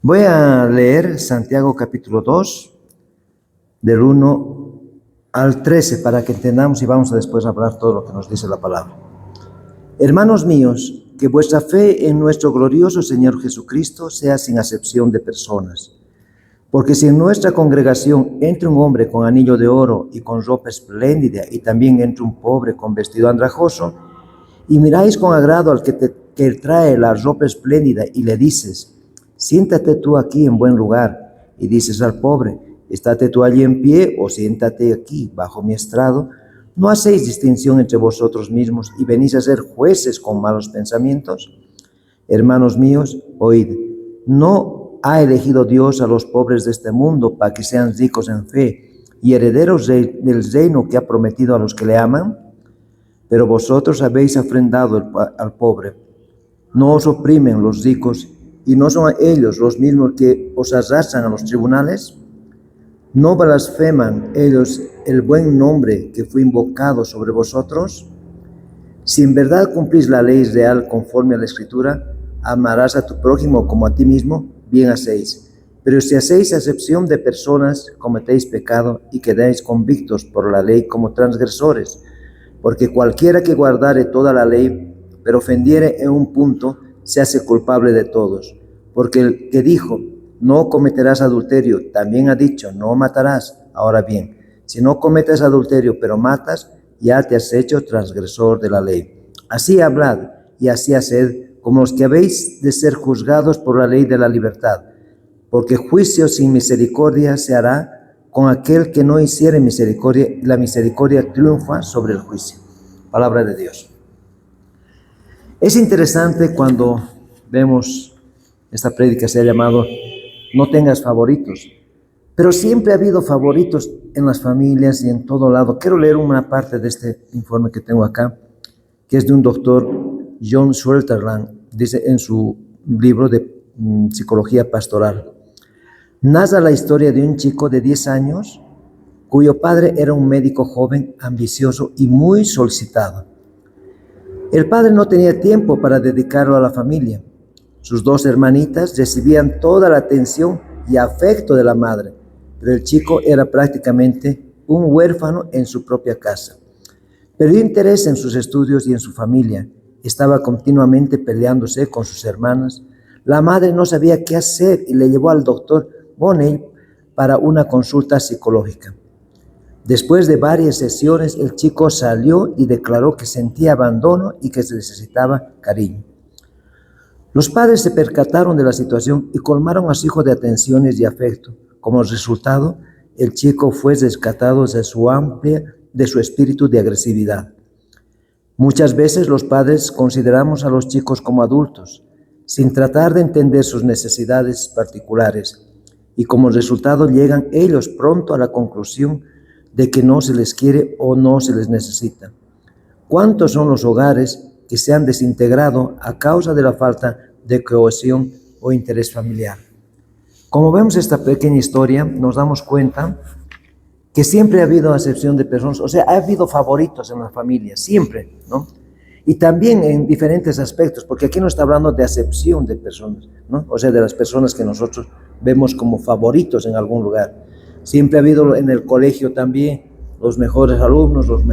Voy a leer Santiago capítulo 2, del 1 al 13, para que entendamos y vamos a después hablar todo lo que nos dice la palabra. Hermanos míos, que vuestra fe en nuestro glorioso Señor Jesucristo sea sin acepción de personas. Porque si en nuestra congregación entra un hombre con anillo de oro y con ropa espléndida, y también entra un pobre con vestido andrajoso, y miráis con agrado al que trae la ropa espléndida y le dices: siéntate tú aquí en buen lugar, y dices al pobre: estate tú allí en pie, o siéntate aquí bajo mi estrado, ¿no hacéis distinción entre vosotros mismos y venís a ser jueces con malos pensamientos? Hermanos míos, oíd, ¿no ha elegido Dios a los pobres de este mundo para que sean ricos en fe y herederos del reino que ha prometido a los que le aman? Pero vosotros habéis afrentado al pobre. ¿No os oprimen los ricos y no son ellos los mismos que os arrastran a los tribunales? ¿No blasfeman ellos el buen nombre que fue invocado sobre vosotros? Si en verdad cumplís la ley real conforme a la Escritura, amarás a tu prójimo como a ti mismo, bien hacéis. Pero si hacéis acepción de personas, cometéis pecado y quedáis convictos por la ley como transgresores. Porque cualquiera que guardare toda la ley, pero ofendiere en un punto, se hace culpable de todos. Porque el que dijo: no cometerás adulterio, también ha dicho: no matarás. Ahora bien, si no cometes adulterio, pero matas, ya te has hecho transgresor de la ley. Así hablad y así haced, como los que habéis de ser juzgados por la ley de la libertad. Porque juicio sin misericordia se hará con aquel que no hiciere misericordia, y la misericordia triunfa sobre el juicio. Palabra de Dios. Es interesante cuando vemos esta prédica, se ha llamado No tengas favoritos, pero siempre ha habido favoritos en las familias y en todo lado. Quiero leer una parte de este informe que tengo acá, que es de un doctor, John Sutherland, dice en su libro de Psicología Pastoral. Narra la historia de un chico de 10 años cuyo padre era un médico joven, ambicioso y muy solicitado. El padre no tenía tiempo para dedicarlo a la familia. Sus dos hermanitas recibían toda la atención y afecto de la madre, pero el chico era prácticamente un huérfano en su propia casa. Perdió interés en sus estudios y en su familia. Estaba continuamente peleándose con sus hermanas. La madre no sabía qué hacer y le llevó al doctor Bonney para una consulta psicológica. Después de varias sesiones, el chico salió y declaró que sentía abandono y que necesitaba cariño. Los padres se percataron de la situación y colmaron a su hijo de atenciones y afecto. Como resultado, el chico fue rescatado de su espíritu de agresividad. Muchas veces los padres consideramos a los chicos como adultos, sin tratar de entender sus necesidades particulares, y como resultado llegan ellos pronto a la conclusión de que no se les quiere o no se les necesita. ¿Cuántos son los hogares que se han desintegrado a causa de la falta de cohesión o interés familiar? Como vemos esta pequeña historia, nos damos cuenta que siempre ha habido acepción de personas, o sea, ha habido favoritos en la familia, siempre, ¿no? Y también en diferentes aspectos, porque aquí no está hablando de acepción de personas, ¿no? O sea, de las personas que nosotros vemos como favoritos en algún lugar. Siempre ha habido en el colegio también los mejores alumnos, los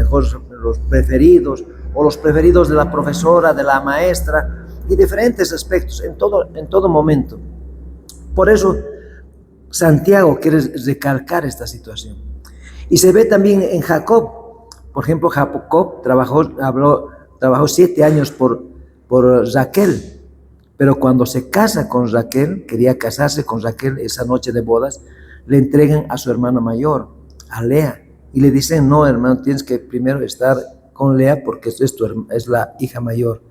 preferidos, o los preferidos de la profesora, de la maestra, y diferentes aspectos, en todo momento. Por eso Santiago quiere recalcar esta situación. Y se ve también en Jacob. Por ejemplo, Jacob trabajó 7 años por Raquel, pero cuando se casa con Raquel, quería casarse con Raquel esa noche de bodas, le entregan a su hermana mayor, a Lea, y le dicen: no, hermano, tienes que primero estar con Lea porque es la hija mayor.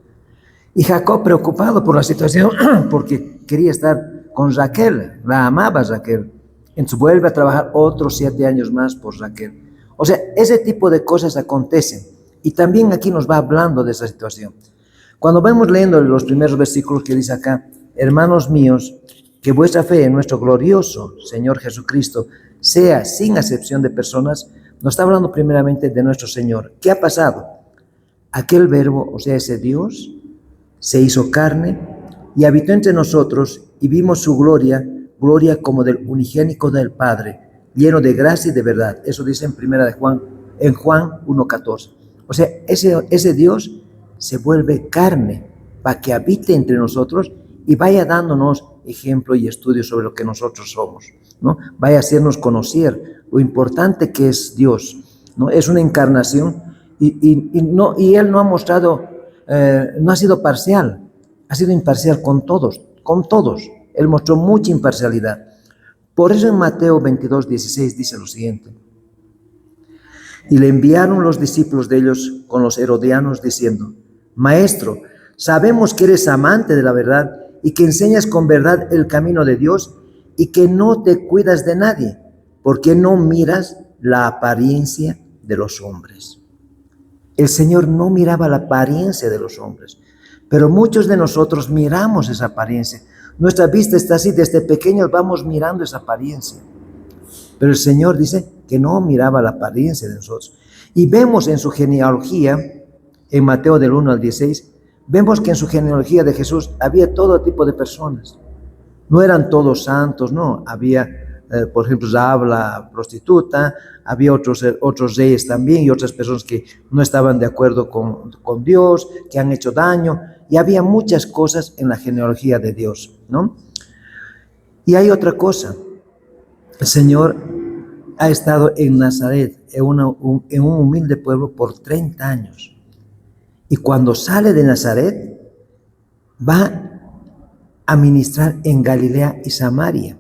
Y Jacob, preocupado por la situación, porque quería estar con Raquel, la amaba Raquel, entonces vuelve a trabajar otros 7 años más por Raquel. O sea, ese tipo de cosas acontecen, y también aquí nos va hablando de esa situación. Cuando vamos leyendo los primeros versículos que dice acá: hermanos míos, que vuestra fe en nuestro glorioso Señor Jesucristo sea sin acepción de personas, nos está hablando primeramente de nuestro Señor. ¿Qué ha pasado? Aquel verbo, o sea, ese Dios, se hizo carne, y habitó entre nosotros y vimos su gloria, gloria como del unigénito del Padre, lleno de gracia y de verdad. Eso dice en Juan 1:14. O sea, ese Dios se vuelve carne para que habite entre nosotros y vaya dándonos ejemplo y estudio sobre lo que nosotros somos, ¿no? Vaya a hacernos conocer lo importante que es Dios, ¿no? Es una encarnación y Él no ha mostrado, no ha sido parcial, ha sido imparcial con todos, con todos. Él mostró mucha imparcialidad. Por eso en Mateo 22:16 dice lo siguiente: y le enviaron los discípulos de ellos con los herodianos diciendo: Maestro, sabemos que eres amante de la verdad y que enseñas con verdad el camino de Dios y que no te cuidas de nadie, porque no miras la apariencia de los hombres. El Señor no miraba la apariencia de los hombres, pero muchos de nosotros miramos esa apariencia. Nuestra vista está así, desde pequeños vamos mirando esa apariencia. Pero el Señor dice que no miraba la apariencia de nosotros. Y vemos en su genealogía, en Mateo del 1 al 16, vemos que en su genealogía de Jesús había todo tipo de personas. No eran todos santos, no. Había, por ejemplo, Rahab la prostituta, había otros reyes también y otras personas que no estaban de acuerdo con Dios, que han hecho daño. Y había muchas cosas en la genealogía de Dios, ¿no? Y hay otra cosa. El Señor ha estado en Nazaret, en un humilde pueblo, por 30 años. Y cuando sale de Nazaret, va a ministrar en Galilea y Samaria.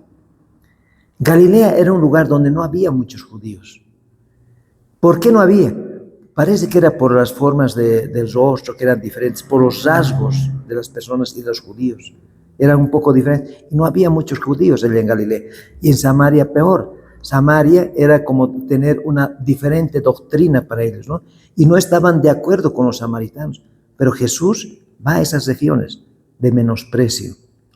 Galilea era un lugar donde no había muchos judíos. ¿Por qué no había? Parece que era por las formas del rostro, que eran diferentes, por los rasgos de las personas y de los judíos. Eran un poco diferentes. Y no había muchos judíos allá en Galilea. Y en Samaria peor. Samaria era como tener una diferente doctrina para ellos, ¿no? Y no estaban de acuerdo con los samaritanos. Pero Jesús va a esas regiones de menosprecio.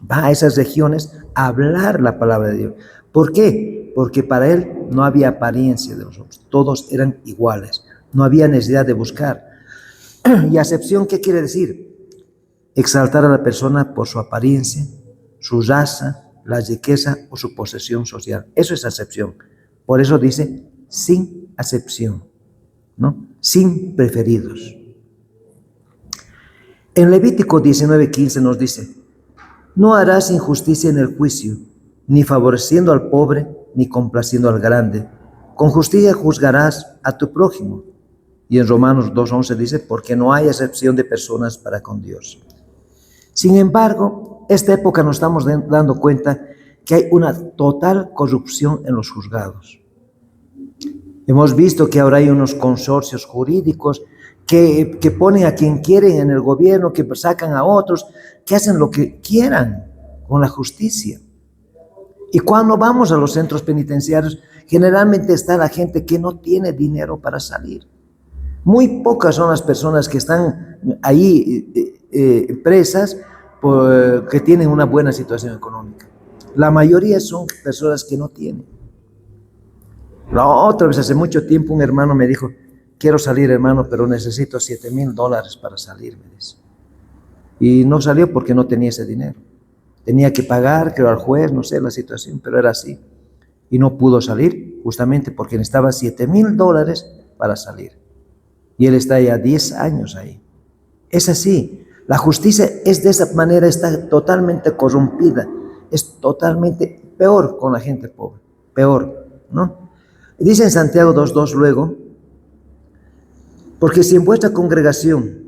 Va a esas regiones a hablar la palabra de Dios. ¿Por qué? Porque para él no había apariencia de nosotros. Todos eran iguales. No había necesidad de buscar. ¿Y acepción qué quiere decir? Exaltar a la persona por su apariencia, su raza, la riqueza o su posesión social. Eso es acepción. Por eso dice sin acepción, ¿no? Sin preferidos. En Levítico 19:15 nos dice: no harás injusticia en el juicio, ni favoreciendo al pobre, ni complaciendo al grande. Con justicia juzgarás a tu prójimo. Y en Romanos 2:11 dice: porque no hay acepción de personas para con Dios. Sin embargo, esta época nos estamos dando cuenta que hay una total corrupción en los juzgados. Hemos visto que ahora hay unos consorcios jurídicos que ponen a quien quieren en el gobierno, que sacan a otros, que hacen lo que quieran con la justicia. Y cuando vamos a los centros penitenciarios, generalmente está la gente que no tiene dinero para salir. Muy pocas son las personas que están ahí presas que tienen una buena situación económica. La mayoría son personas que no tienen. La otra vez, hace mucho tiempo, un hermano me dijo: quiero salir, hermano, pero necesito $7,000 para salir, me dice. Y no salió porque no tenía ese dinero. Tenía que pagar, creo, al juez, no sé la situación, pero era así. Y no pudo salir justamente porque necesitaba $7,000 para salir. Y él está ya 10 años ahí. Es así. La justicia es de esa manera, está totalmente corrompida. Es totalmente peor con la gente pobre. Peor, ¿no? Dice en Santiago 2:2 luego: porque si en vuestra congregación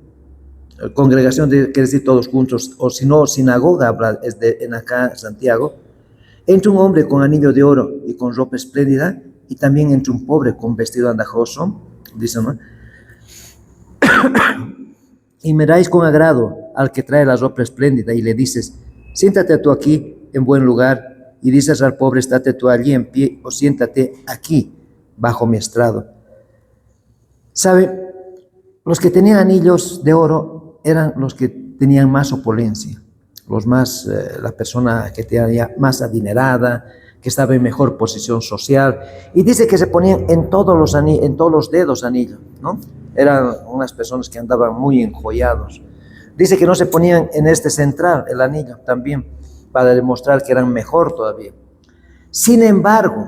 quiere decir todos juntos, o si no, sinagoga, habla en acá Santiago, entre un hombre con anillo de oro y con ropa espléndida, y también entre un pobre con vestido andrajoso, dice, ¿no? Y miráis con agrado al que trae la ropa espléndida y le dices: siéntate tú aquí en buen lugar, y dices al pobre: estate tú allí en pie, o siéntate aquí bajo mi estrado. ¿Sabe? Los que tenían anillos de oro eran los que tenían más opulencia, la persona que tenía más adinerada, que estaba en mejor posición social, y dice que se ponían en todos los dedos anillos, ¿no? Eran unas personas que andaban muy enjollados. Dice que no se ponían en este central, el anillo, también, para demostrar que eran mejor todavía. Sin embargo,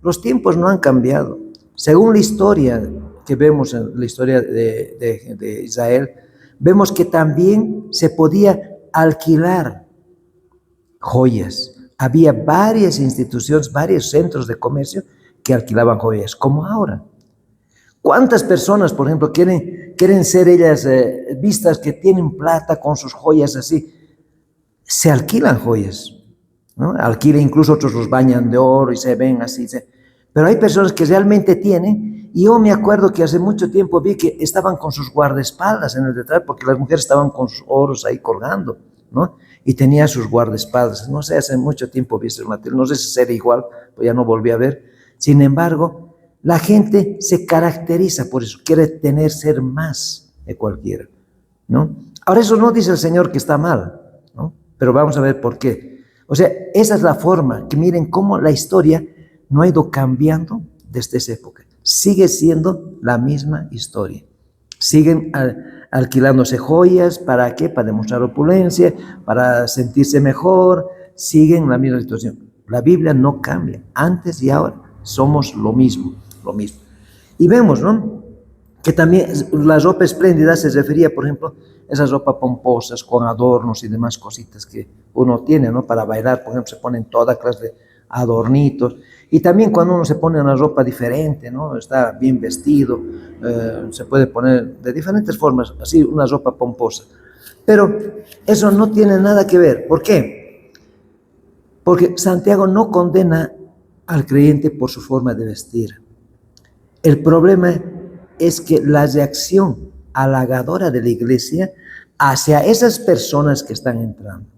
los tiempos no han cambiado. Según la historia que vemos en la historia de Israel, vemos que también se podía alquilar joyas. Había varias instituciones, varios centros de comercio que alquilaban joyas, como ahora. ¿Cuántas personas, por ejemplo, quieren ser ellas vistas que tienen plata con sus joyas así? Se alquilan joyas, ¿no? Alquilan, incluso otros los bañan de oro y se ven así. Pero hay personas que realmente tienen, y yo me acuerdo que hace mucho tiempo vi que estaban con sus guardaespaldas en el detrás, porque las mujeres estaban con sus oros ahí colgando, ¿no? Y tenía sus guardaespaldas. No sé, hace mucho tiempo vi ese material, no sé si será igual, pues ya no volví a ver. Sin embargo, la gente se caracteriza por eso, quiere ser más de cualquiera, ¿no? Ahora, eso no dice el Señor que está mal, ¿no? Pero vamos a ver por qué. O sea, esa es la forma, que miren cómo la historia no ha ido cambiando desde esa época. Sigue siendo la misma historia. Siguen alquilándose joyas, ¿para qué? Para demostrar opulencia, para sentirse mejor, siguen la misma situación. La Biblia no cambia, antes y ahora somos lo mismo. Y vemos, ¿no?, que también la ropa espléndida se refería, por ejemplo, a esas ropas pomposas con adornos y demás cositas que uno tiene, ¿no? Para bailar, por ejemplo, se ponen toda clase de adornitos. Y también cuando uno se pone una ropa diferente, ¿no? Está bien vestido, se puede poner de diferentes formas, así una ropa pomposa. Pero eso no tiene nada que ver. ¿Por qué? Porque Santiago no condena al creyente por su forma de vestir. El problema es que la reacción halagadora de la iglesia hacia esas personas que están entrando,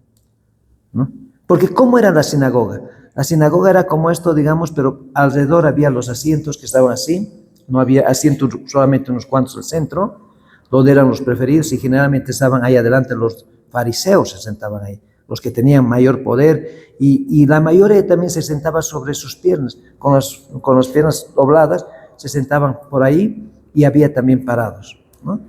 ¿no? Porque ¿cómo era la sinagoga? La sinagoga era como esto, digamos, pero alrededor había los asientos que estaban así, no había asientos, solamente unos cuantos al centro, donde eran los preferidos, y generalmente estaban ahí adelante los fariseos, se sentaban ahí, los que tenían mayor poder, y la mayoría también se sentaba sobre sus piernas, con las piernas dobladas, se sentaban por ahí, y había también parados, ¿no?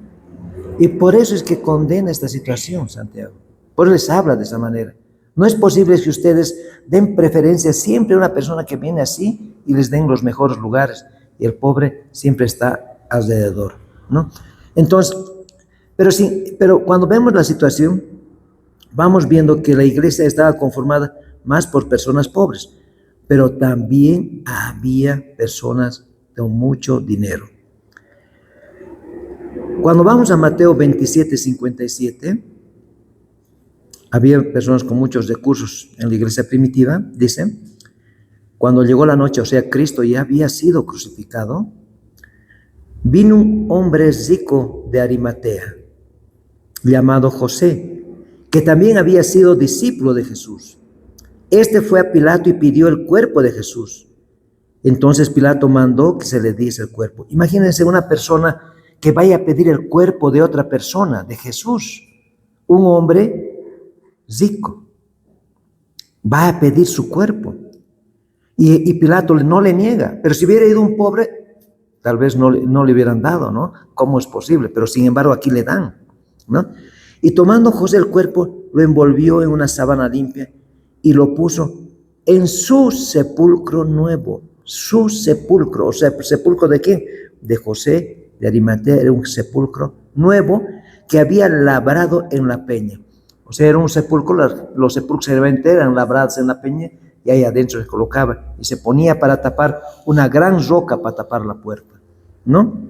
Y por eso es que condena esta situación Santiago, por eso les habla de esa manera. No es posible que ustedes den preferencia siempre a una persona que viene así y les den los mejores lugares, y el pobre siempre está alrededor, ¿no? Entonces, pero cuando vemos la situación, vamos viendo que la iglesia estaba conformada más por personas pobres, pero también había personas de mucho dinero. Cuando vamos a Mateo 27:57, había personas con muchos recursos en la iglesia primitiva, dice: cuando llegó la noche, o sea, Cristo ya había sido crucificado, vino un hombre rico de Arimatea, llamado José, que también había sido discípulo de Jesús. Este fue a Pilato y pidió el cuerpo de Jesús. Entonces Pilato mandó que se le diese el cuerpo. Imagínense una persona que vaya a pedir el cuerpo de otra persona, de Jesús, un hombre rico, va a pedir su cuerpo. Y Pilato no le niega, pero si hubiera ido un pobre, tal vez no le hubieran dado, ¿no? ¿Cómo es posible? Pero sin embargo aquí le dan, ¿no? Y tomando José el cuerpo, lo envolvió en una sábana limpia y lo puso en su sepulcro nuevo. Su sepulcro, o sea, ¿sepulcro de quién? De José de Arimatea. Era un sepulcro nuevo que había labrado en la peña. O sea, era un sepulcro, los sepulcros generalmente eran labrados en la peña, y ahí adentro se colocaba y se ponía para tapar una gran roca para tapar la puerta, ¿no?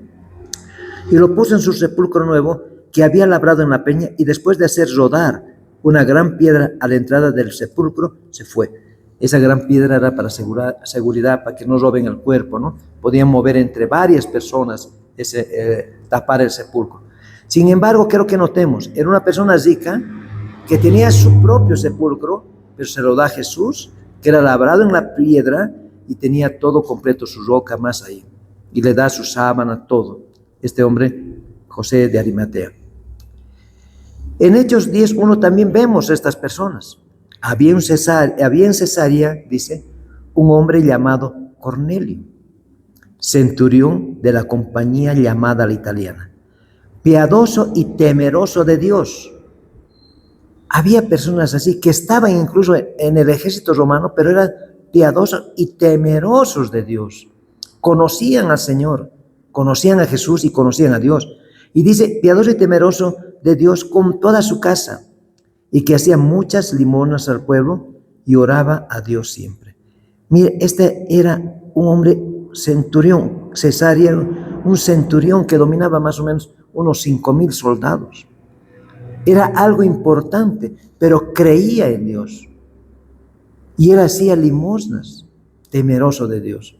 Y lo puso en su sepulcro nuevo que había labrado en la peña, y después de hacer rodar una gran piedra a la entrada del sepulcro, se fue. Esa gran piedra era para seguridad, para que no roben el cuerpo, ¿no? Podían mover entre varias personas tapar el sepulcro. Sin embargo, quiero que notemos, era una persona rica que tenía su propio sepulcro, pero se lo da a Jesús, que era labrado en la piedra y tenía todo completo, su roca más ahí, y le da su sábana, todo. Este hombre, José de Arimatea. En Hechos 10:1 también vemos a estas personas. Había en Cesarea, dice, un hombre llamado Cornelio, centurión de la compañía llamada la italiana, piadoso y temeroso de Dios, Había personas así que estaban incluso en el ejército romano, pero eran piadosos y temerosos de Dios. Conocían al Señor, conocían a Jesús y conocían a Dios. Y dice, piadoso y temeroso de Dios con toda su casa, y que hacía muchas limonas al pueblo y oraba a Dios siempre. Mire, este era un hombre centurión, cesariano, un centurión que dominaba más o menos unos 5,000 soldados. Era algo importante, pero creía en Dios. Y él hacía limosnas, temeroso de Dios.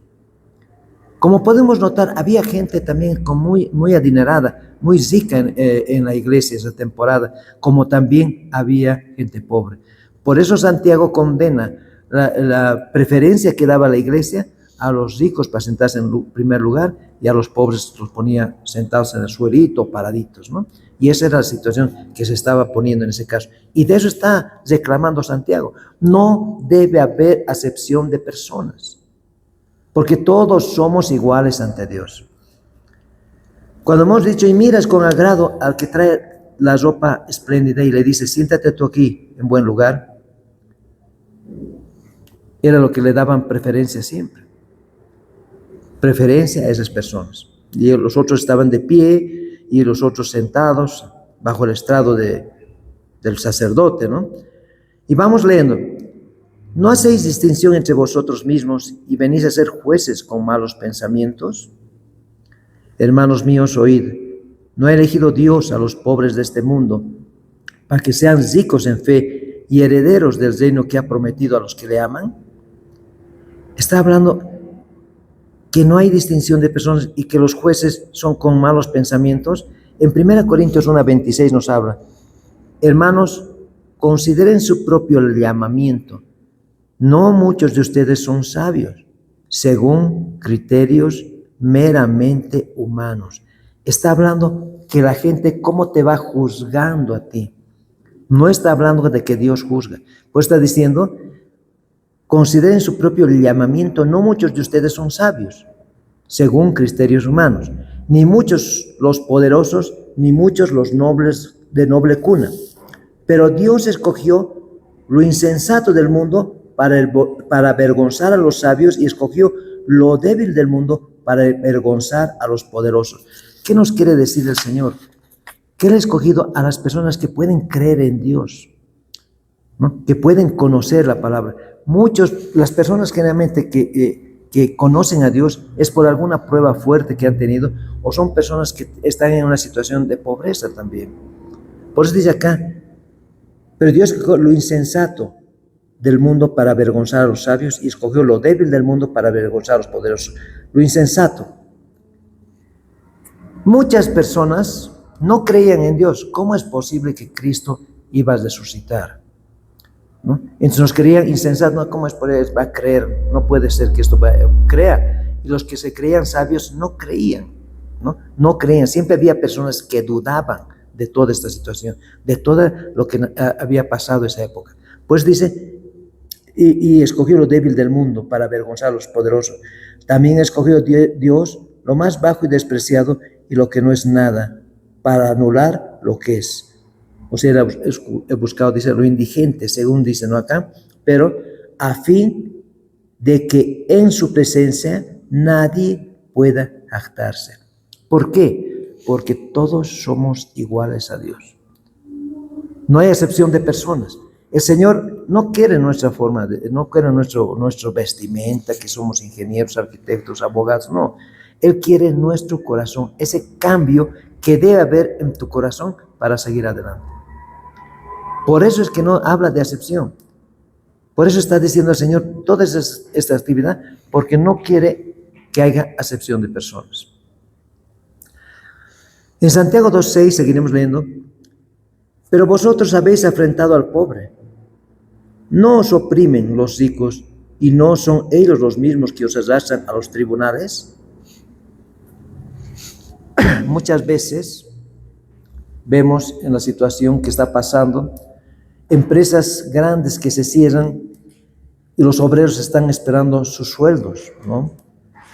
Como podemos notar, había gente también muy adinerada, muy rica en la iglesia esa temporada, como también había gente pobre. Por eso Santiago condena la preferencia que daba la iglesia a los ricos para sentarse en primer lugar y a los pobres los ponía sentados en el suelito, paraditos, ¿no? Y esa era la situación que se estaba poniendo en ese caso. Y de eso está reclamando Santiago. No debe haber acepción de personas, porque todos somos iguales ante Dios. Cuando hemos dicho, y miras con agrado al que trae la ropa espléndida y le dice, siéntate tú aquí en buen lugar, era lo que le daban preferencia siempre. Preferencia a esas personas. Y los otros estaban de pie y los otros sentados bajo el estrado del sacerdote, ¿no? Y vamos leyendo. ¿No hacéis distinción entre vosotros mismos y venís a ser jueces con malos pensamientos? Hermanos míos, oíd, ¿no ha elegido Dios a los pobres de este mundo para que sean ricos en fe y herederos del reino que ha prometido a los que le aman? Está hablando que no hay distinción de personas y que los jueces son con malos pensamientos. En 1 Corintios 1:26 nos habla, hermanos, consideren su propio llamamiento. No muchos de ustedes son sabios, según criterios meramente humanos. Está hablando que la gente, ¿cómo te va juzgando a ti? No está hablando de que Dios juzga. Pues está diciendo, consideren su propio llamamiento. No muchos de ustedes son sabios, según criterios humanos. Ni muchos los poderosos, ni muchos los nobles de noble cuna. Pero Dios escogió lo insensato del mundo para avergonzar a los sabios y escogió lo débil del mundo para avergonzar a los poderosos. ¿Qué nos quiere decir el Señor? Que Él ha escogido a las personas que pueden creer en Dios, ¿no? Que pueden conocer la palabra. Las personas generalmente que conocen a Dios es por alguna prueba fuerte que han tenido o son personas que están en una situación de pobreza también. Por eso dice acá, pero Dios escogió lo insensato del mundo para avergonzar a los sabios y escogió lo débil del mundo para avergonzar a los poderosos. Lo insensato. Muchas personas no creían en Dios. ¿Cómo es posible que Cristo iba a resucitar? ¿No? Entonces nos creían insensatos. ¿No? ¿Cómo es posible? Va a creer? No puede ser que esto crea. Y los que se creían sabios no creían. No creían. Siempre había personas que dudaban de toda esta situación, de todo lo que había pasado en esa época. Pues dice, y escogió lo débil del mundo para avergonzar a los poderosos. También escogió Dios lo más bajo y despreciado y lo que no es nada, para anular lo que es. O sea, he buscado, dice, lo indigente, según dice, ¿no? Acá, pero a fin de que en su presencia nadie pueda jactarse. ¿Por qué? Porque todos somos iguales a Dios. No hay excepción de personas. El Señor no quiere nuestra forma, no quiere nuestro vestimenta, que somos ingenieros, arquitectos, abogados, no. Él quiere nuestro corazón, ese cambio que debe haber en tu corazón para seguir adelante. Por eso es que no habla de acepción. Por eso está diciendo el Señor toda esta actividad, porque no quiere que haya acepción de personas. En Santiago 2:6 seguiremos leyendo, pero vosotros habéis afrentado al pobre. ¿No os oprimen los ricos y no son ellos los mismos que os arrastran a los tribunales? Muchas veces vemos en la situación que está pasando, empresas grandes que se cierran y los obreros están esperando sus sueldos, ¿no?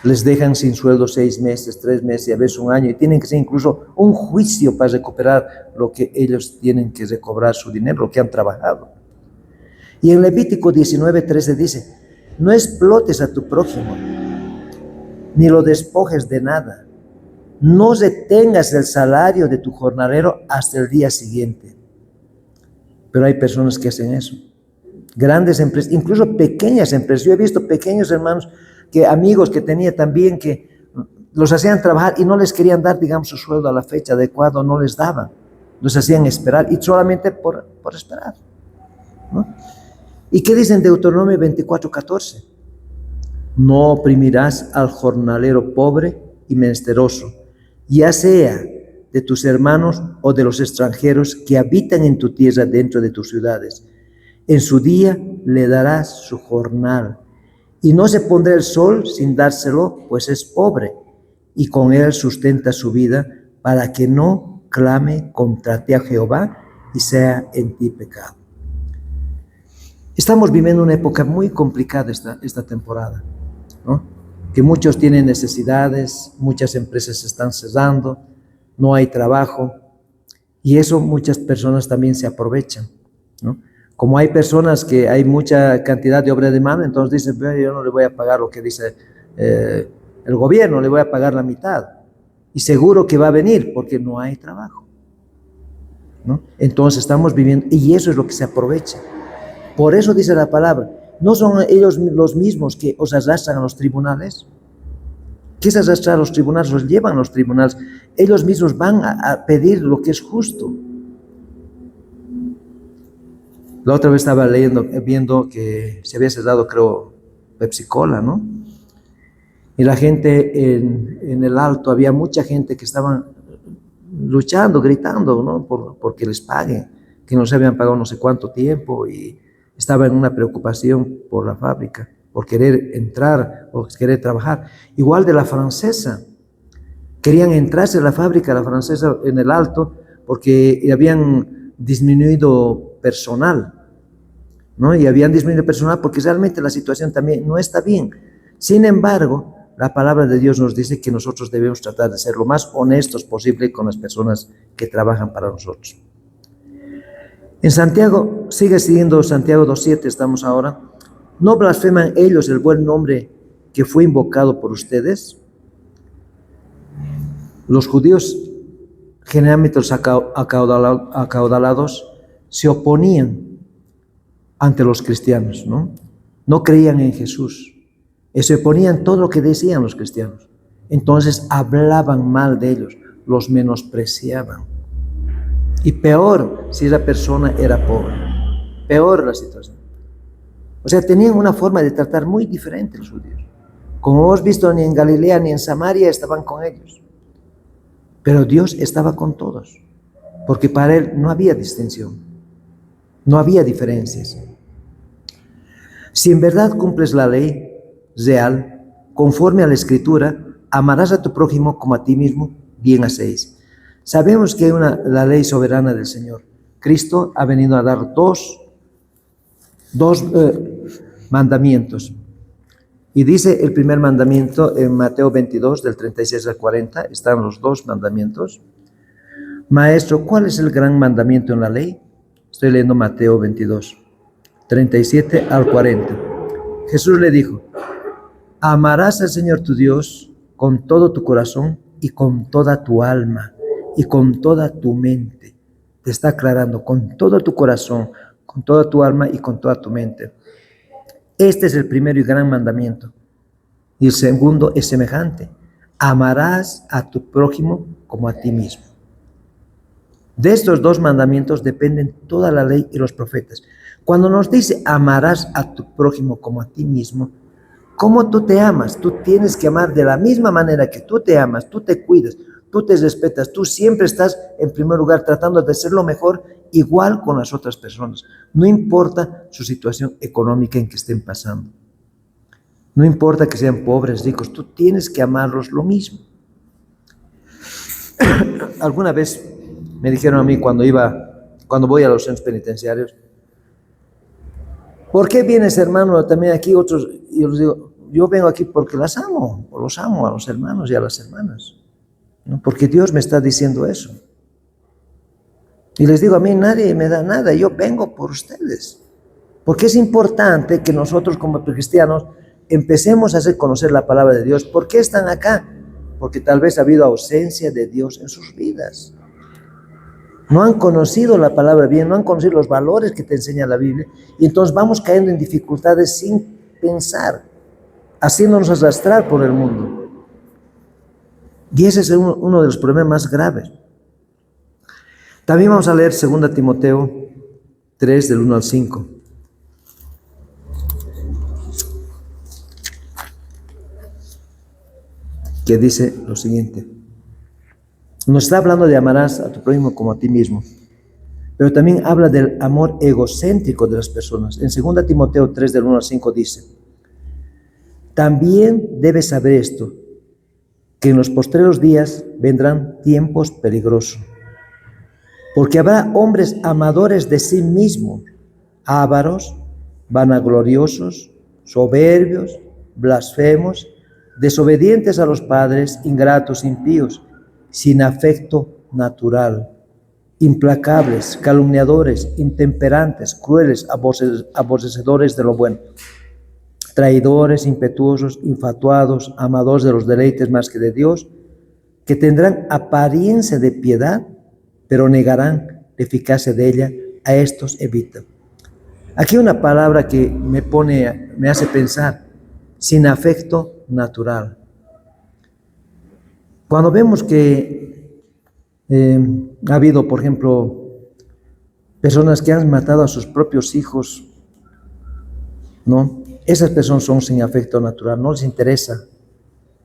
Les dejan sin sueldo 6 meses, 3 meses y a veces un año, y tienen que hacer incluso un juicio para recuperar lo que ellos tienen que recobrar su dinero, lo que han trabajado. Y en Levítico 19:13 dice: no explotes a tu prójimo, ni lo despojes de nada. No retengas el salario de tu jornalero hasta el día siguiente. Pero hay personas que hacen eso. Grandes empresas, incluso pequeñas empresas. Yo he visto pequeños hermanos, amigos que tenía también, que los hacían trabajar y no les querían dar, digamos, su sueldo a la fecha adecuada, no les daban. Los hacían esperar, y solamente por esperar, ¿no? ¿Y qué dice en Deuteronomio 24:14? No oprimirás al jornalero pobre y menesteroso, ya sea de tus hermanos o de los extranjeros que habitan en tu tierra dentro de tus ciudades. En su día le darás su jornal, y no se pondrá el sol sin dárselo, pues es pobre, y con él sustenta su vida, para que no clame contra ti a Jehová y sea en ti pecado. Estamos viviendo una época muy complicada esta temporada, ¿no? Que muchos tienen necesidades, muchas empresas se están cerrando, no hay trabajo, y eso muchas personas también se aprovechan, ¿no? Como hay personas que hay mucha cantidad de obra de mano, entonces dicen: yo no le voy a pagar lo que dice el gobierno, le voy a pagar la mitad, y seguro que va a venir porque no hay trabajo, ¿no? Entonces estamos viviendo, y eso es lo que se aprovecha. Por eso dice la palabra: ¿no son ellos los mismos que os arrastran a los tribunales? ¿Qué es arrastrar a los tribunales? Los llevan a los tribunales. Ellos mismos van a pedir lo que es justo. La otra vez estaba viendo que se había cerrado, creo, Pepsi Cola, ¿no? Y la gente en el Alto, había mucha gente que estaban luchando, gritando, ¿no? Porque les paguen, que no se habían pagado no sé cuánto tiempo, y estaba en una preocupación por la fábrica, por querer entrar o querer trabajar. Igual de la francesa, querían entrarse a la fábrica, la francesa en el Alto, porque habían disminuido personal, ¿no? Y habían disminuido personal porque realmente la situación también no está bien. Sin embargo, la palabra de Dios nos dice que nosotros debemos tratar de ser lo más honestos posible con las personas que trabajan para nosotros. En Santiago, sigue siguiendo Santiago 2:7, estamos ahora. ¿No blasfeman ellos el buen nombre que fue invocado por ustedes? Los judíos, generalmente los acaudalados, se oponían ante los cristianos, ¿no? No creían en Jesús, y se oponían todo lo que decían los cristianos. Entonces hablaban mal de ellos, los menospreciaban. Y peor si esa persona era pobre, peor la situación. O sea, tenían una forma de tratar muy diferente los judíos. Como hemos visto, ni en Galilea ni en Samaria estaban con ellos. Pero Dios estaba con todos, porque para Él no había distinción, no había diferencias. Si en verdad cumples la ley real, conforme a la Escritura, amarás a tu prójimo como a ti mismo, bien hacéis. Sabemos que hay la ley soberana del Señor. Cristo ha venido a dar dos mandamientos. Y dice el primer mandamiento en Mateo 22, del 36 al 40, están los dos mandamientos. Maestro, ¿cuál es el gran mandamiento en la ley? Estoy leyendo Mateo 22, 37 al 40. Jesús le dijo: amarás al Señor tu Dios con todo tu corazón y con toda tu alma y con toda tu mente. Te está aclarando: con todo tu corazón, con toda tu alma y con toda tu mente. Este es el primero y gran mandamiento. Y el segundo es semejante: amarás a tu prójimo como a ti mismo. De estos dos mandamientos dependen toda la ley y los profetas. Cuando nos dice amarás a tu prójimo como a ti mismo, ¿cómo tú te amas? Tú tienes que amar de la misma manera que tú te amas, tú te cuidas, tú te respetas, tú siempre estás en primer lugar tratando de ser lo mejor, igual con las otras personas. No importa su situación económica en que estén pasando. No importa que sean pobres, ricos, tú tienes que amarlos lo mismo. Alguna vez me dijeron a mí cuando voy a los centros penitenciarios: ¿por qué vienes, hermano, también aquí? Otros, y yo les digo: yo vengo aquí porque las amo, o los amo a los hermanos y a las hermanas, ¿no? Porque Dios me está diciendo eso. Y les digo, a mí nadie me da nada, yo vengo por ustedes. Porque es importante que nosotros como cristianos empecemos a hacer conocer la palabra de Dios. ¿Por qué están acá? Porque tal vez ha habido ausencia de Dios en sus vidas. No han conocido la palabra bien, no han conocido los valores que te enseña la Biblia. Y entonces vamos cayendo en dificultades sin pensar, haciéndonos arrastrar por el mundo. Y ese es uno de los problemas más graves. También vamos a leer 2 Timoteo 3, del 1 al 5. Que dice lo siguiente. Nos está hablando de amarás a tu prójimo como a ti mismo, pero también habla del amor egocéntrico de las personas. En 2 Timoteo 3, del 1 al 5 dice, también debes saber esto, que en los postreros días vendrán tiempos peligrosos, porque habrá hombres amadores de sí mismos, ávaros, vanagloriosos, soberbios, blasfemos, desobedientes a los padres, ingratos, impíos, sin afecto natural, implacables, calumniadores, intemperantes, crueles, aborrecedores de lo bueno, traidores, impetuosos, infatuados, amadores de los deleites más que de Dios, que tendrán apariencia de piedad, pero negarán la eficacia de ella. A estos evita. Aquí una palabra que me hace pensar, sin afecto natural. Cuando vemos que ha habido, por ejemplo, personas que han matado a sus propios hijos, ¿no? Esas personas son sin afecto natural, no les interesa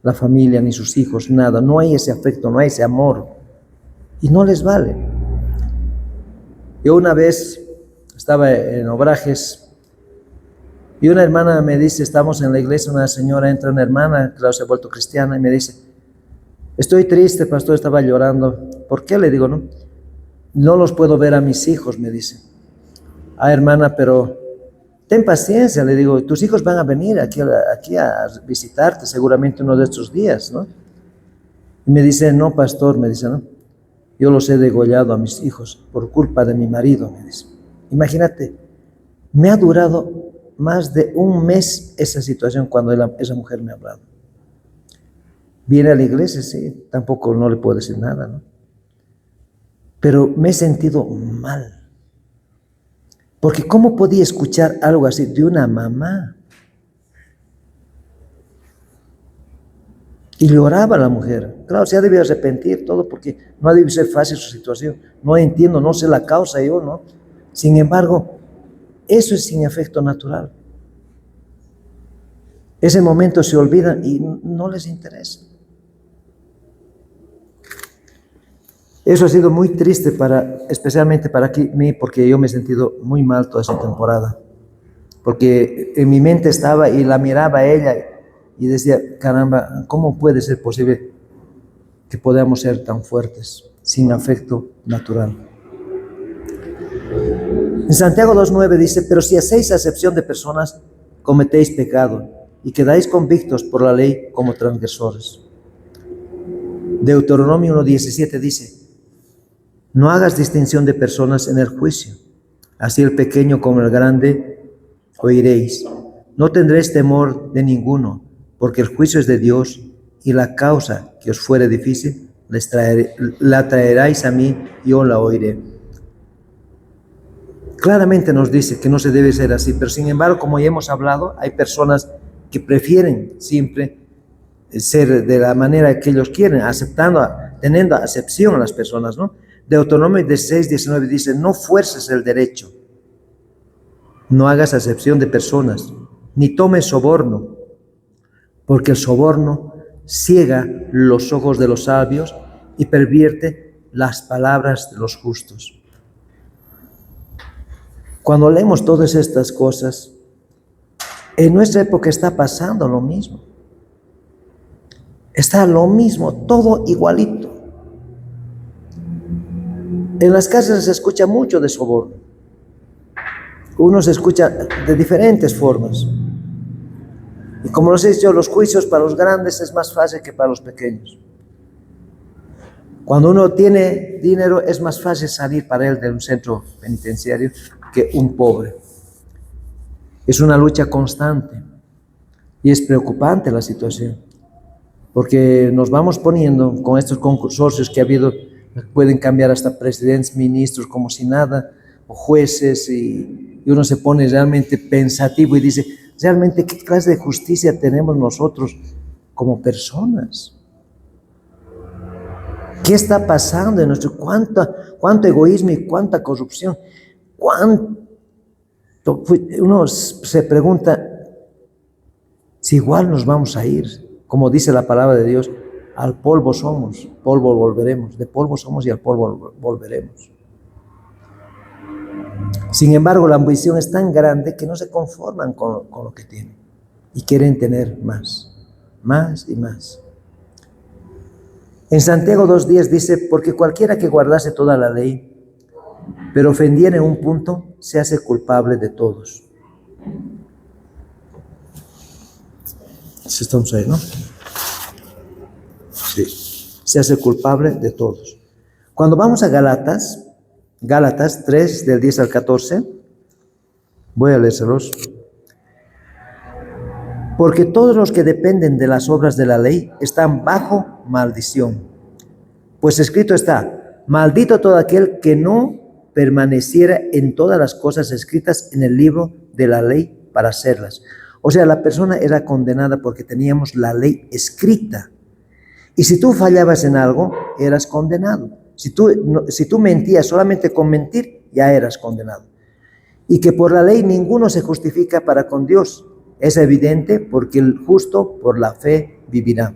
la familia ni sus hijos, nada, no hay ese afecto, no hay ese amor, y no les vale. Yo una vez estaba en Obrajes y una hermana me dice, estamos en la iglesia, una señora, entra una hermana, claro, se ha vuelto cristiana, y me dice, estoy triste, pastor, estaba llorando. ¿Por qué? Le digo, no los puedo ver a mis hijos, me dice. Ah, hermana, pero ten paciencia, le digo, tus hijos van a venir aquí a visitarte seguramente uno de estos días, ¿no? Y me dice, no, pastor, me dice, no, yo los he degollado a mis hijos por culpa de mi marido, me dice. Imagínate, me ha durado más de un mes esa situación cuando esa mujer me ha hablado. Viene a la iglesia, sí, tampoco no le puedo decir nada, ¿no? Pero me he sentido mal. Porque ¿cómo podía escuchar algo así de una mamá? Y lloraba la mujer. Claro, se ha debido arrepentir todo porque no ha debido ser fácil su situación. No entiendo, no sé la causa yo, ¿no? Sin embargo, eso es sin afecto natural. Ese momento se olvidan y no les interesa. Eso ha sido muy triste especialmente para mí, porque yo me he sentido muy mal toda esa temporada. Porque en mi mente estaba y la miraba a ella y decía, caramba, ¿cómo puede ser posible que podamos ser tan fuertes, sin afecto natural? En Santiago 2:9 dice, pero si hacéis acepción de personas, cometéis pecado y quedáis convictos por la ley como transgresores. Deuteronomio 1:17 dice, no hagas distinción de personas en el juicio, así el pequeño como el grande oiréis. No tendréis temor de ninguno, porque el juicio es de Dios, y la causa que os fuere difícil, la traeráis a mí, y yo la oiré. Claramente nos dice que no se debe ser así, pero sin embargo, como ya hemos hablado, hay personas que prefieren siempre ser de la manera que ellos quieren, teniendo acepción a las personas, ¿no? Deuteronomio 16:19 dice, no fuerces el derecho, no hagas acepción de personas, ni tomes soborno, porque el soborno ciega los ojos de los sabios y pervierte las palabras de los justos. Cuando leemos todas estas cosas, en nuestra época está pasando lo mismo. Está lo mismo, todo igualito. En las cárceles se escucha mucho de soborno. Uno se escucha de diferentes formas. Y como les he dicho, los juicios para los grandes es más fácil que para los pequeños. Cuando uno tiene dinero es más fácil salir para él de un centro penitenciario que un pobre. Es una lucha constante y es preocupante la situación, porque nos vamos poniendo con estos consorcios que ha habido, pueden cambiar hasta presidentes, ministros como si nada, o jueces, y uno se pone realmente pensativo y dice, realmente ¿qué clase de justicia tenemos nosotros como personas? ¿Qué está pasando en nuestro cuánto egoísmo y cuánta corrupción? Uno se pregunta si igual nos vamos a ir, como dice la palabra de Dios, al polvo somos, polvo volveremos, de polvo somos y al polvo volveremos. Sin embargo, la ambición es tan grande que no se conforman con lo que tienen y quieren tener más y más. En Santiago 2:10 dice, porque cualquiera que guardase toda la ley, pero ofendiera en un punto, se hace culpable de todos. Estamos ahí, ¿no? Sí. Se hace culpable de todos. Cuando vamos a Gálatas 3, del 10 al 14, voy a leérselos. Porque todos los que dependen de las obras de la ley están bajo maldición. Pues escrito está, maldito todo aquel que no permaneciera en todas las cosas escritas en el libro de la ley para hacerlas. O sea, la persona era condenada porque teníamos la ley escrita. Y si tú fallabas en algo, eras condenado. Si tú mentías solamente con mentir, ya eras condenado. Y que por la ley ninguno se justifica para con Dios. Es evidente porque el justo por la fe vivirá.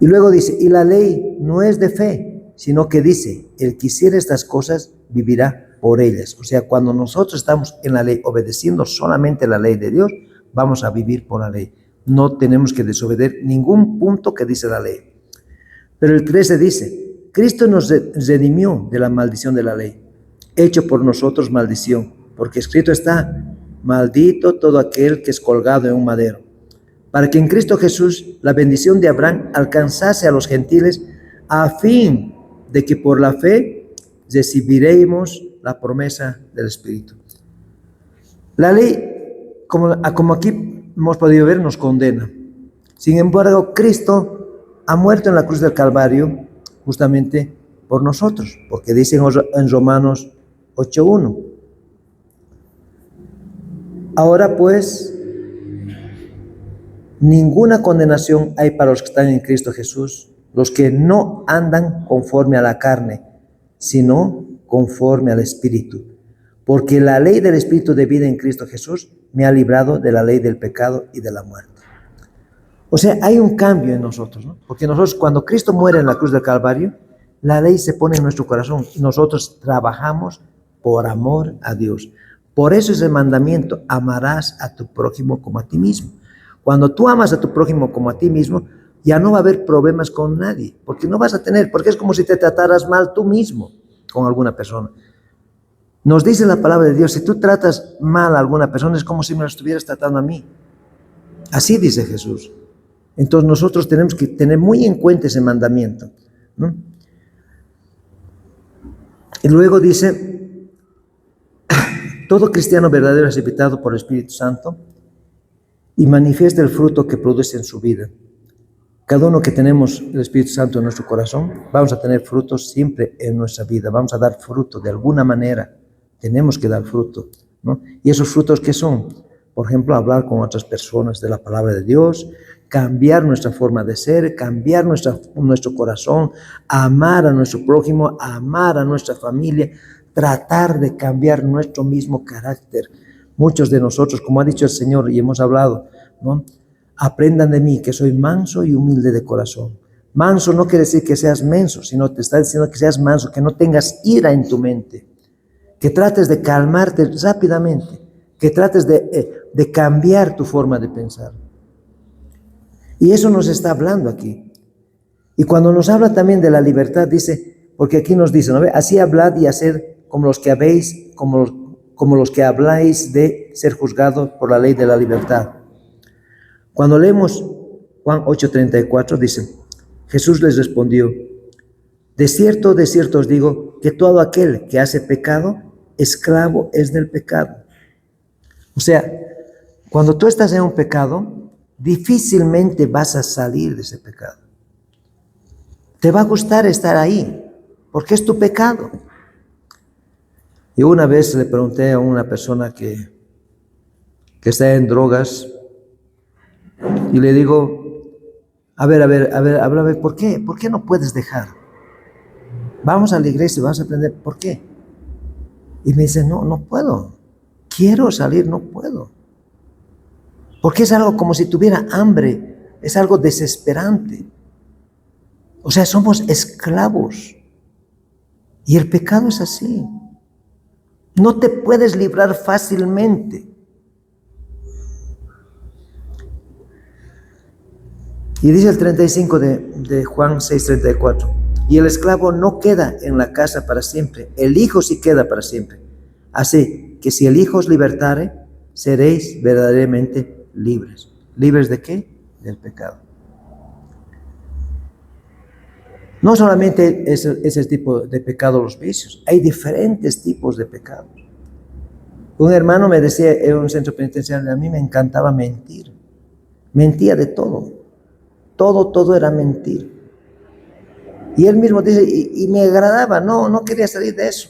Y luego dice, y la ley no es de fe, sino que dice, el que hiciera estas cosas vivirá por ellas. O sea, cuando nosotros estamos en la ley, obedeciendo solamente la ley de Dios, vamos a vivir por la ley. No tenemos que desobedecer ningún punto que dice la ley. Pero el 13 dice, Cristo nos redimió de la maldición de la ley, hecho por nosotros maldición, porque escrito está, maldito todo aquel que es colgado en un madero, para que en Cristo Jesús la bendición de Abraham alcanzase a los gentiles, a fin de que por la fe recibiremos la promesa del Espíritu. La ley, como aquí hemos podido ver, nos condena. Sin embargo, Cristo ha muerto en la cruz del Calvario justamente por nosotros, porque dice en Romanos 8:1. Ahora pues, ninguna condenación hay para los que están en Cristo Jesús, los que no andan conforme a la carne, sino conforme al Espíritu. Porque la ley del Espíritu de vida en Cristo Jesús me ha librado de la ley del pecado y de la muerte. O sea, hay un cambio en nosotros, ¿no? Porque nosotros, cuando Cristo muere en la cruz del Calvario, la ley se pone en nuestro corazón y nosotros trabajamos por amor a Dios. Por eso es el mandamiento, amarás a tu prójimo como a ti mismo. Cuando tú amas a tu prójimo como a ti mismo, ya no va a haber problemas con nadie, porque no vas a tener, porque es como si te trataras mal tú mismo con alguna persona. Nos dice la palabra de Dios, si tú tratas mal a alguna persona, es como si me lo estuvieras tratando a mí. Así dice Jesús. Entonces nosotros tenemos que tener muy en cuenta ese mandamiento, ¿no? Y luego dice, todo cristiano verdadero es habitado por el Espíritu Santo y manifiesta el fruto que produce en su vida. Cada uno que tenemos el Espíritu Santo en nuestro corazón, vamos a tener frutos siempre en nuestra vida. Vamos a dar fruto de alguna manera. Tenemos que dar fruto, ¿no? Y esos frutos, ¿qué son? Por ejemplo, hablar con otras personas de la palabra de Dios, cambiar nuestra forma de ser, cambiar nuestro corazón, amar a nuestro prójimo, amar a nuestra familia, tratar de cambiar nuestro mismo carácter. Muchos de nosotros, como ha dicho el Señor y hemos hablado, ¿no? Aprendan de mí que soy manso y humilde de corazón. Manso no quiere decir que seas menso, sino te está diciendo que seas manso, que no tengas ira en tu mente, que trates de calmarte rápidamente, que trates de cambiar tu forma de pensar. Y eso nos está hablando aquí. Y cuando nos habla también de la libertad, dice, porque aquí nos dice, ¿no? Así hablad y haced como los que habéis, como los que habláis de ser juzgados por la ley de la libertad. Cuando leemos Juan 8:34 dice, Jesús les respondió, de cierto os digo que todo aquel que hace pecado, esclavo es del pecado. O sea, cuando tú estás en un pecado, difícilmente vas a salir de ese pecado. Te va a gustar estar ahí, porque es tu pecado. Y una vez le pregunté a una persona que está en drogas, y le digo, a ver, ¿por qué? ¿Por qué no puedes dejar? Vamos a la iglesia, vamos a aprender, ¿por qué? Y me dice, no puedo. Quiero salir, no puedo. Porque es algo como si tuviera hambre, es algo desesperante. O sea, somos esclavos. Y el pecado es así. No te puedes librar fácilmente. Y dice el 35 de Juan 6:34. Y el esclavo no queda en la casa para siempre, el Hijo sí queda para siempre. Así que si el Hijo os libertare, seréis verdaderamente libres. ¿Libres de qué? Del pecado. No solamente es ese tipo de pecado los vicios, hay diferentes tipos de pecados. Un hermano me decía en un centro penitenciario, a mí me encantaba mentir. Mentía de todo. Todo era mentir. Y él mismo dice, y me agradaba, no quería salir de eso.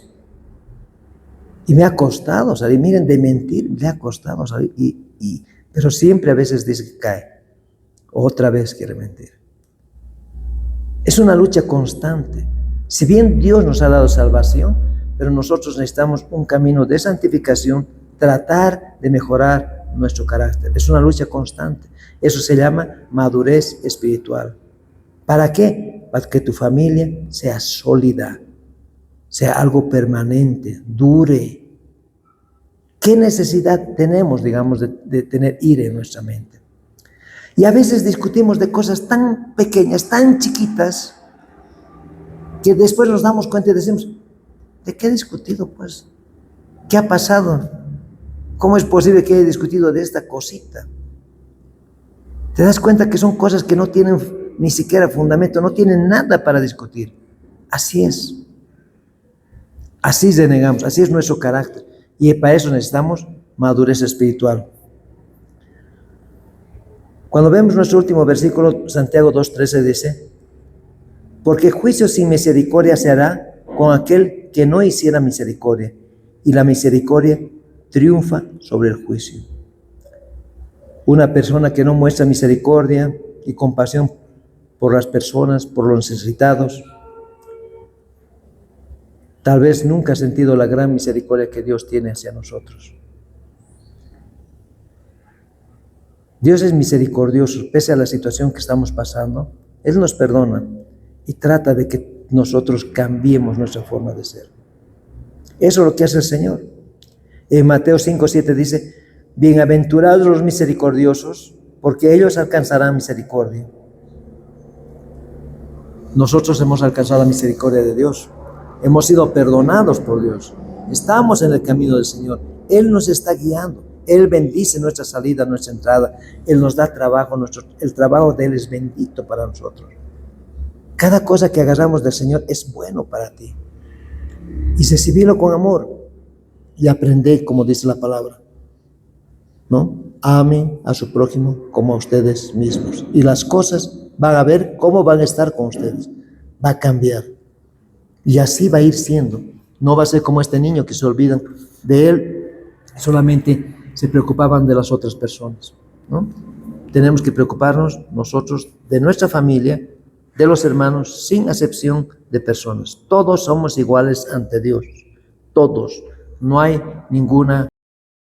Y me ha costado salir, miren, de mentir, me ha costado salir. Pero siempre a veces dice que cae. Otra vez quiere mentir. Es una lucha constante. Si bien Dios nos ha dado salvación, pero nosotros necesitamos un camino de santificación, tratar de mejorar nuestro carácter. Es una lucha constante. Eso se llama madurez espiritual. ¿Para qué? Para que tu familia sea sólida, sea algo permanente, dure. ¿Qué necesidad tenemos, digamos, de tener ira en nuestra mente? Y a veces discutimos de cosas tan pequeñas, tan chiquitas, que después nos damos cuenta y decimos, ¿de qué he discutido, pues? ¿Qué ha pasado? ¿Cómo es posible que haya discutido de esta cosita? Te das cuenta que son cosas que no tienen ni siquiera fundamento, no tienen nada para discutir. Así es. Así renegamos, así es nuestro carácter. Y para eso necesitamos madurez espiritual. Cuando vemos nuestro último versículo, Santiago 2:13 dice, porque juicio sin misericordia se hará con aquel que no hiciera misericordia, y la misericordia triunfa sobre el juicio. Una persona que no muestra misericordia y compasión por las personas, por los necesitados, tal vez nunca ha sentido la gran misericordia que Dios tiene hacia nosotros. Dios es misericordioso, pese a la situación que estamos pasando. Él nos perdona y trata de que nosotros cambiemos nuestra forma de ser. Eso es lo que hace el Señor. En Mateo 5:7 dice, bienaventurados los misericordiosos, porque ellos alcanzarán misericordia. Nosotros hemos alcanzado la misericordia de Dios. Hemos sido perdonados por Dios. Estamos en el camino del Señor. Él nos está guiando. Él bendice nuestra salida, nuestra entrada. Él nos da trabajo. El trabajo de Él es bendito para nosotros. Cada cosa que agarramos del Señor es bueno para ti. Y recibirlo con amor. Y aprender, como dice la palabra, ¿no? Amen a su prójimo como a ustedes mismos. Y las cosas van a ver cómo van a estar con ustedes. Va a cambiar. Y así va a ir siendo. No va a ser como este niño que se olvidan de él, solamente se preocupaban de las otras personas, ¿no? Tenemos que preocuparnos nosotros de nuestra familia, de los hermanos, sin acepción de personas. Todos somos iguales ante Dios. Todos. No hay ninguna